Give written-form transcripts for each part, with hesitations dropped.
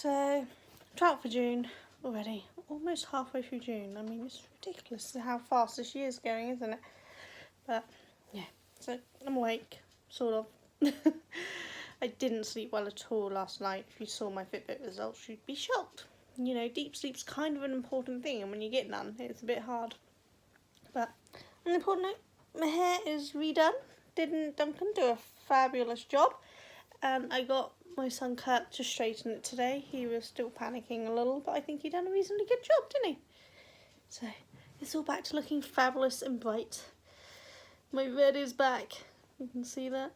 So 12th of June already, almost halfway through June. I mean, it's ridiculous how fast this year's going, isn't it? But yeah, so I'm awake, sort of. I didn't sleep well at all last night. If you saw my Fitbit results, you'd be shocked. You know, deep sleep's kind of an important thing, and when you get none, it's a bit hard. But on an important note, my hair is redone. Didn't Duncan do a fabulous job? And I got my son Kurt to straighten it today. He was still panicking a little, but I think he done a reasonably good job, didn't he? So it's all back to looking fabulous and bright. My red is back. You can see that.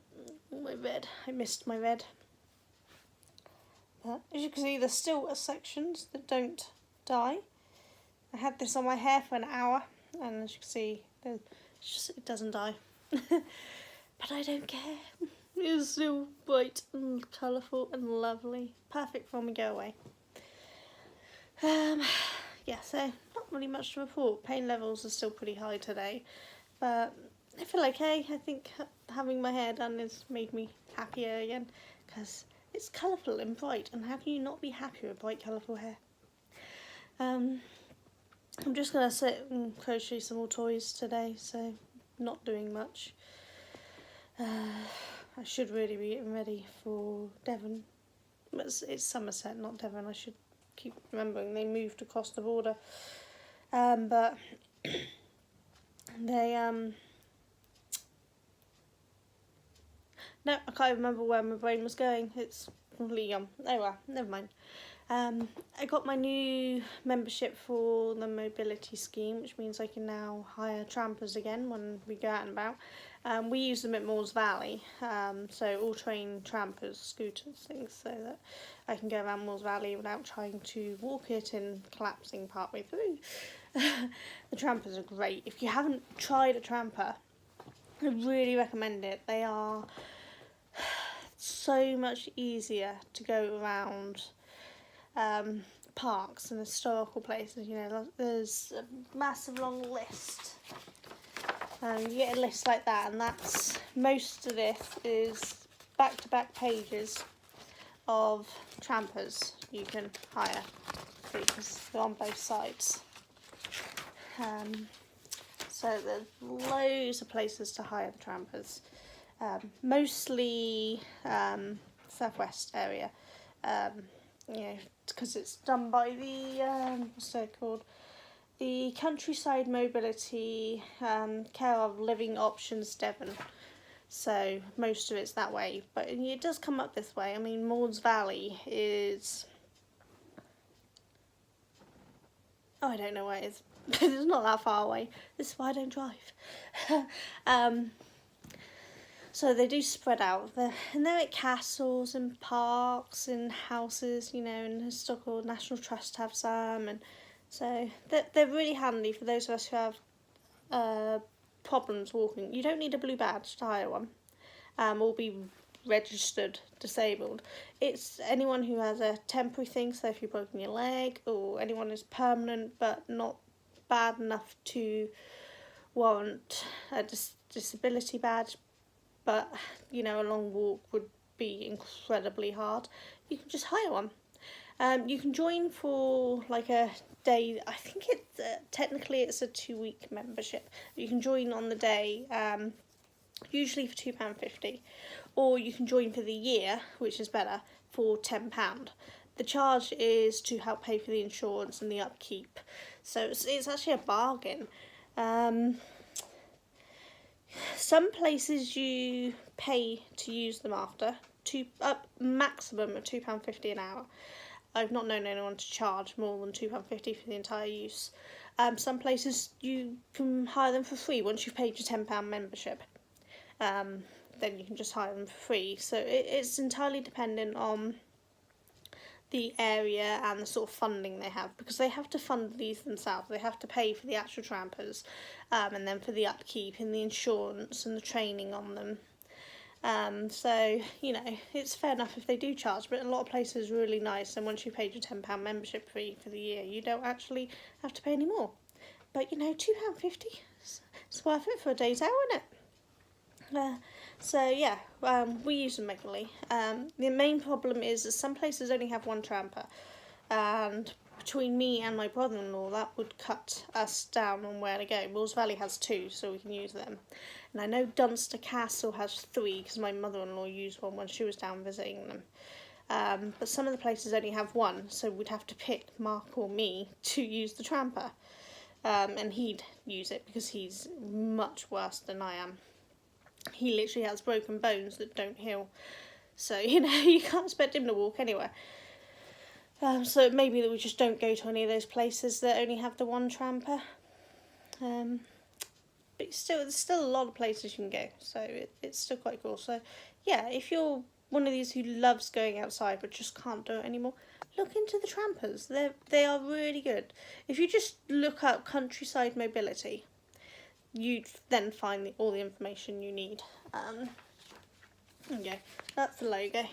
My red. I missed my red. But as you can see, there's still sections that don't dye. I had this on my hair for an hour, and as you can see, it doesn't dye. But I don't care. It's still bright and colourful and lovely. Perfect for when we go away. Yeah, so not really much to report. Pain levels are still pretty high today, but I feel okay. I think having my hair done has made me happier again, because it's colourful and bright, and how can you not be happy with bright colourful hair? I'm just going to sit and crochet some more toys today, so not doing much. I should really be getting ready for Devon. It's Somerset, not Devon. I should keep remembering they moved across the border. But they no, I can't remember where my brain was going. It's completely gone. Oh well, never mind. I got my new membership for the mobility scheme, which means I can now hire trampers again when we go out and about. We use them at Moores Valley, so all-terrain trampers, scooters, things, so that I can go around Moores Valley without trying to walk it and collapsing partway through. The trampers are great. If you haven't tried a tramper, I really recommend it. They are so much easier to go around parks and historical places. You know, there's a massive long list. You get a list like that, and that's most of this is back-to-back pages of trampers you can hire, because they're on both sides. So there's loads of places to hire the trampers, mostly southwest area. You know, because it's done by the what's it called? The Countryside Mobility Care of Living Options Devon. So most of it's that way, but it does come up this way. I mean, Moores Valley is, oh, I don't know where it is. It's not that far away. This is why I don't drive. So they do spread out, and they're at castles and parks and houses, you know, and historical National Trust have some, and so they're really handy for those of us who have problems walking. You don't need a blue badge to hire one, or be registered disabled. It's anyone who has a temporary thing, so if you've broken your leg, or anyone who's permanent but not bad enough to warrant a disability badge, but you know, a long walk would be incredibly hard, you can just hire one. You can join for like a day. I think it's technically it's a 2-week membership. You can join on the day, usually for £2.50, or you can join for the year, which is better, for £10. The charge is to help pay for the insurance and the upkeep, so it's actually a bargain. Some places you pay to use them after, maximum of £2.50 an hour. I've not known anyone to charge more than £2.50 for the entire use. Some places you can hire them for free once you've paid your £10 membership. Then you can just hire them for free. So it's entirely dependent on the area and the sort of funding they have, because they have to fund these themselves. They have to pay for the actual trampers, and then for the upkeep and the insurance and the training on them. So, you know, it's fair enough if they do charge, but a lot of places are really nice, and once you've paid your £10 membership fee for the year, you don't actually have to pay any more. But, you know, £2.50, it's worth it for a day's out, isn't it? So yeah, we use them regularly. The main problem is that some places only have one tramper, and between me and my brother-in-law, that would cut us down on where to go. Bulls Valley has two, so we can use them. And I know Dunster Castle has three, because my mother-in-law used one when she was down visiting them. But some of the places only have one, so we'd have to pick Mark or me to use the tramper. And he'd use it because he's much worse than I am. He literally has broken bones that don't heal. So, you can't expect him to walk anywhere. So it may be that we just don't go to any of those places that only have the one tramper. But there's still a lot of places you can go, so it's still quite cool. So yeah, if you're one of these who loves going outside but just can't do it anymore, look into the trampers. They are really good. If you just look up countryside mobility, you'd then find all the information you need. Okay, that's the logo.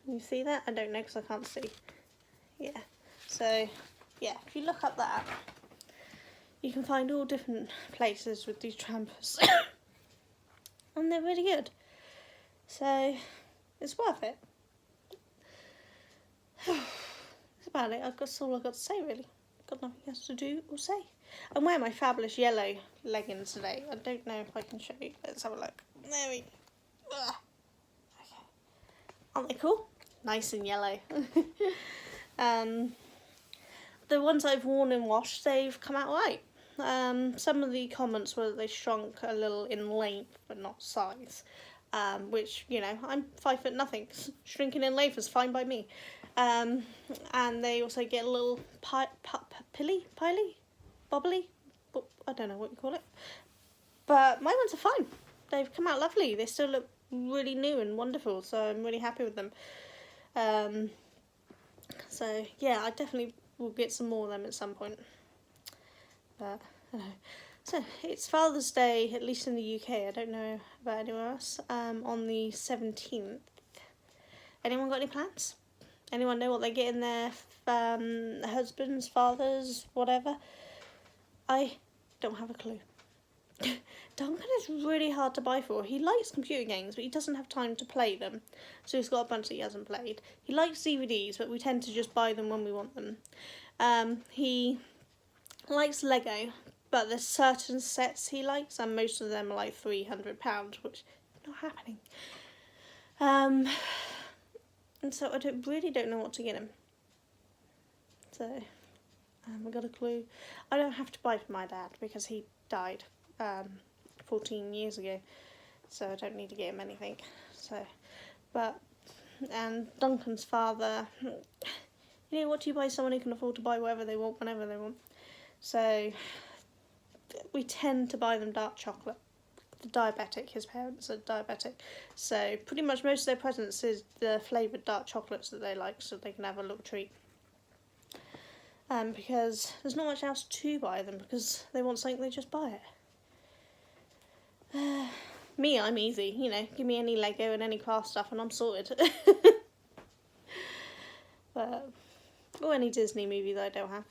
You see that? I don't know because I can't see. Yeah, so yeah, if you look up that, you can find all different places with these trampers. And they're really good. So it's worth it. That's about it. That's all I've got to say, really. Got nothing else to do or say. I'm wearing my fabulous yellow leggings today. I don't know if I can show you. Let's have a look. There we go. Okay. Aren't they cool? Nice and yellow. The ones I've worn and washed, they've come out right. Some of the comments were that they shrunk a little in length but not size. Which, I'm 5 foot nothing. Shrinking in length is fine by me. And they also get a little pilly, bobbly, I don't know what you call it. But my ones are fine. They've come out lovely. They still look really new and wonderful, so I'm really happy with them. So yeah, I definitely will get some more of them at some point. But I don't know. So it's Father's Day, at least in the UK. I don't know about anywhere else. On the 17th. Anyone got any plans? Anyone know what they get in their husbands, fathers, whatever? I don't have a clue. Duncan is really hard to buy for. He likes computer games, but he doesn't have time to play them. So he's got a bunch that he hasn't played. He likes DVDs, but we tend to just buy them when we want them. He likes Lego, but there's certain sets he likes, and most of them are like £300, which is not happening. And so I really don't know what to get him. So I haven't got a clue. I don't have to buy for my dad because he died 14 years ago, so I don't need to get him anything. And Duncan's father, what do you buy someone who can afford to buy whatever they want whenever they want? So we tend to buy them dark chocolate. The diabetic, his parents are diabetic, so pretty much most of their presents is the flavoured dark chocolates that they like, so they can have a little treat. Because there's not much else to buy them, because they want something, they just buy it. Me, I'm easy, give me any Lego and any craft stuff and I'm sorted. Or any Disney movie that I don't have.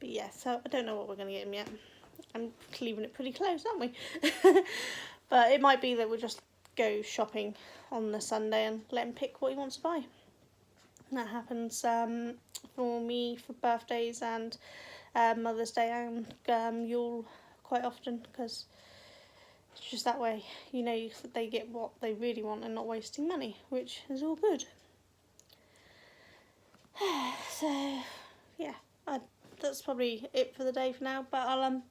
But yeah, so I don't know what we're going to get him yet. I'm leaving it pretty close, aren't we? But it might be that we'll just go shopping on the Sunday and let him pick what he wants to buy. And that happens for me for birthdays and Mother's Day and Yule quite often, because it's just that way, they get what they really want and not wasting money, which is all good. So yeah, that's probably it for the day for now, but I'm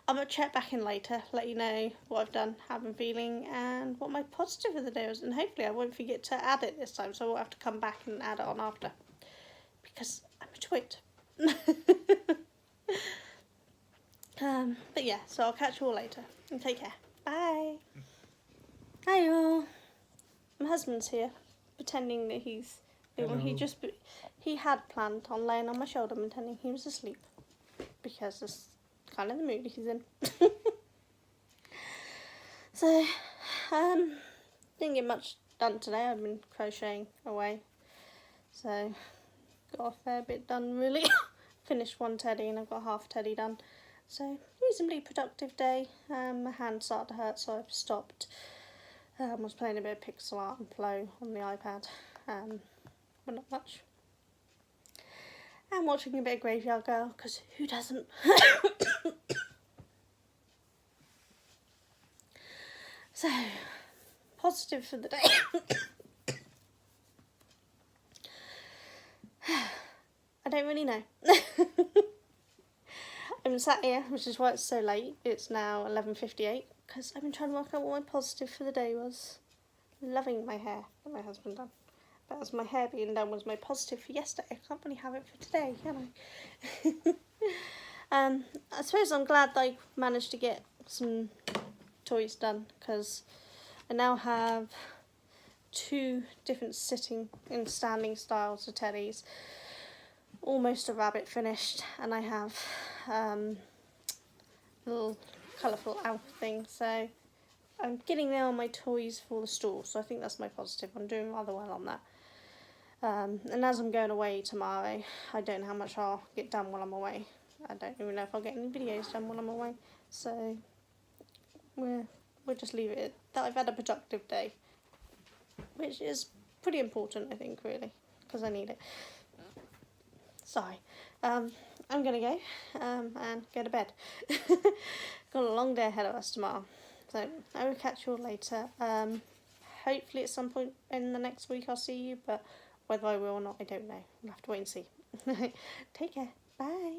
going to check back in later, let you know what I've done, how I'm feeling, and what my positive of the day was, and hopefully I won't forget to add it this time, so I won't have to come back and add it on after, because I'm a twit. But yeah, so I'll catch you all later, and take care. Bye. Hi all. My husband's here, pretending that he's... He had planned on laying on my shoulder, pretending he was asleep, because that's kind of the mood he's in. So, didn't get much done today. I've been crocheting away, so got a fair bit done really. Finished one teddy and I've got half teddy done, so reasonably productive day. My hand started to hurt, so I've stopped. Was playing a bit of pixel art and Flow on the iPad, but not much. And watching a bit of Graveyard Girl, because who doesn't? So, positive for the day. I don't really know. I'm sat here, which is why it's so late. It's now 11:58, because I've been trying to work out what my positive for the day was. Loving my hair that my husband done. But as my hair being done was my positive for yesterday, I can't really have it for today, can I? I suppose I'm glad that I managed to get some toys done, because I now have 2 different sitting and standing styles of teddies. Almost a rabbit finished, and I have little colourful elf thing, so I'm getting there on my toys for the store, so I think that's my positive. I'm doing rather well on that. And as I'm going away tomorrow, I don't know how much I'll get done while I'm away. I don't even know if I'll get any videos done while I'm away, so we'll just leave it at that. I've had a productive day, which is pretty important, I think, really, because I need it. Sorry. I'm going to go and go to bed. Got a long day ahead of us tomorrow, so I will catch you all later. Hopefully at some point in the next week I'll see you, but whether I will or not, I don't know. We'll have to wait and see. Take care. Bye.